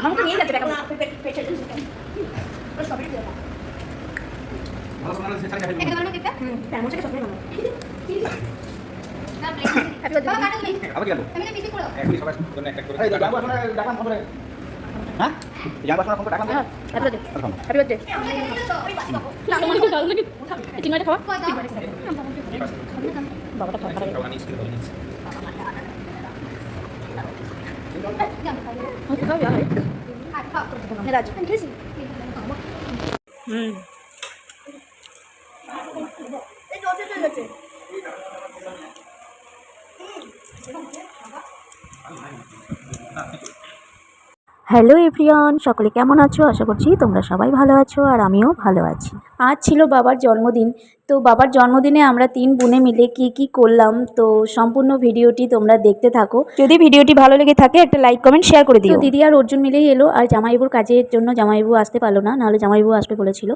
আমাকে নিয়ে যাচ্ছে টাকা হ্যালো এভরিওয়ান, সকলে কেমন আছো? আশা করছি তোমরা সবাই ভালো আছো আর আমিও ভালো আছি। আজ ছিল বাবার জন্মদিন। তো বাবার জন্মদিনে আমরা 3 বোনে মিলে কি করলাম, তো সম্পূর্ণ ভিডিওটি তোমরা দেখতে থাকো। যদি ভিডিওটি ভালো লেগে থাকে একটা লাইক কমেন্ট শেয়ার করে দিও। দিদি আর অর্জুন মিলেই এলো, আর জামাইবাবুর কাজের জন্য জামাইবাবু আসতে পারলো না, নাহলে জামাইবাবু আসবে বলেছিল।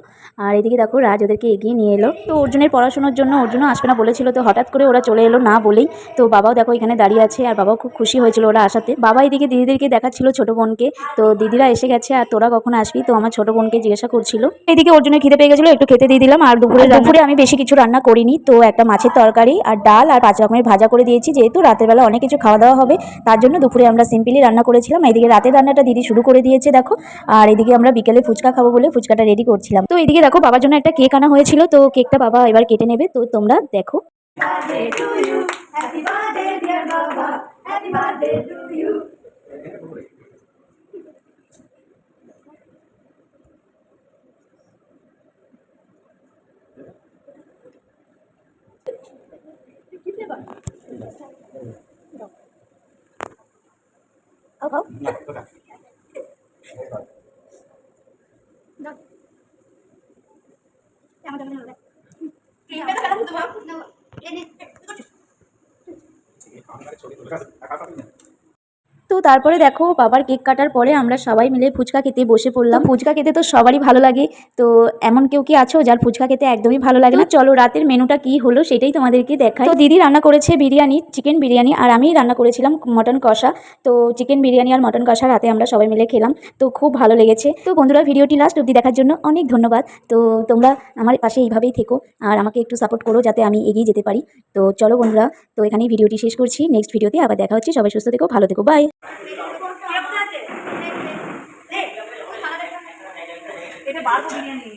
আর এদিকে দেখো রাজ ওদেরকে এগিয়ে নিয়ে এলো। তো অর্জুনের পড়াশোনার জন্য অর্জুনও আসবে না বলেছিল, তো হঠাৎ করে ওরা চলে এলো না বলেই। তো বাবাও দেখো এখানে দাঁড়িয়ে আছে, আর বাবাও খুব খুশি হয়েছিল ওরা আসাতে। বাবা এদিকে দিদিদেরকে দেখাচ্ছিল ছোট বোনকে, তো দিদিরা এসে গেছে আর তোরা কখন আসবি, তো আমার ছোট বোনকে জিজ্ঞাসা করছিল। এদিকে অর্জুনের খিদে পেয়ে গেছিল, একটু খেতে দিয়ে দিলাম। আর দুপুরে আমি বেশি কিছু রান্না করিনি, তো একটা মাছের তরকারি আর ডাল আর 5 রকমের ভাজা করে দিয়েছি, যেহেতু রাতের বেলা অনেক কিছু খাওয়া দাওয়া হবে তার জন্য দুপুরে আমরা সিম্পলি রান্না করেছিলাম। এদিকে রাতের রান্নাটা দিদি শুরু করে দিয়েছে দেখো, আর এদিকে আমরা বিকেলে ফুচকা খাবো বলে ফুচকাটা রেডি করছিলাম। তো এদিকে দেখো বাবার জন্য একটা কেক আনা হয়েছিল, তো কেকটা বাবা এবার কেটে নেবে, তো তোমরা দেখো। তো তারপরে দেখো বাবার কেক কাটার পরে আমরা সবাই মিলে ফুচকা খেতে বসে পড়লাম। ফুচকা খেতে তো সবারই ভালো লাগে, তো এমন কেউ কি আছো যার ফুচকা খেতে একদমই ভালো লাগে না? চলো রাতের মেনুটা কি হলো সেটাই তোমাদেরকে দেখাই। তো দিদি রান্না করেছে বিরিয়ানি, চিকেন বিরিয়ানি, আর আমি রান্না করেছিলাম মটন কষা। তো চিকেন বিরিয়ানি আর মটন কষা রাতে আমরা সবাই মিলে খেলাম, তো খুব ভালো লেগেছে। তো বন্ধুরা ভিডিওটি লাস্ট অবধি দেখার জন্য অনেক ধন্যবাদ। তো তোমরা আমার পাশে এইভাবেই থেকো আর আমাকে একটু সাপোর্ট করো যাতে আমি এগিয়ে যেতে পারি। তো চলো বন্ধুরা, তো এখানেই ভিডিওটি শেষ করছি। নেক্সট ভিডিওতে আবার দেখা হচ্ছে। সবাই সুস্থ থেকো, ভালো থেকো, বাই। এটা বারবো বিরিয়ানি।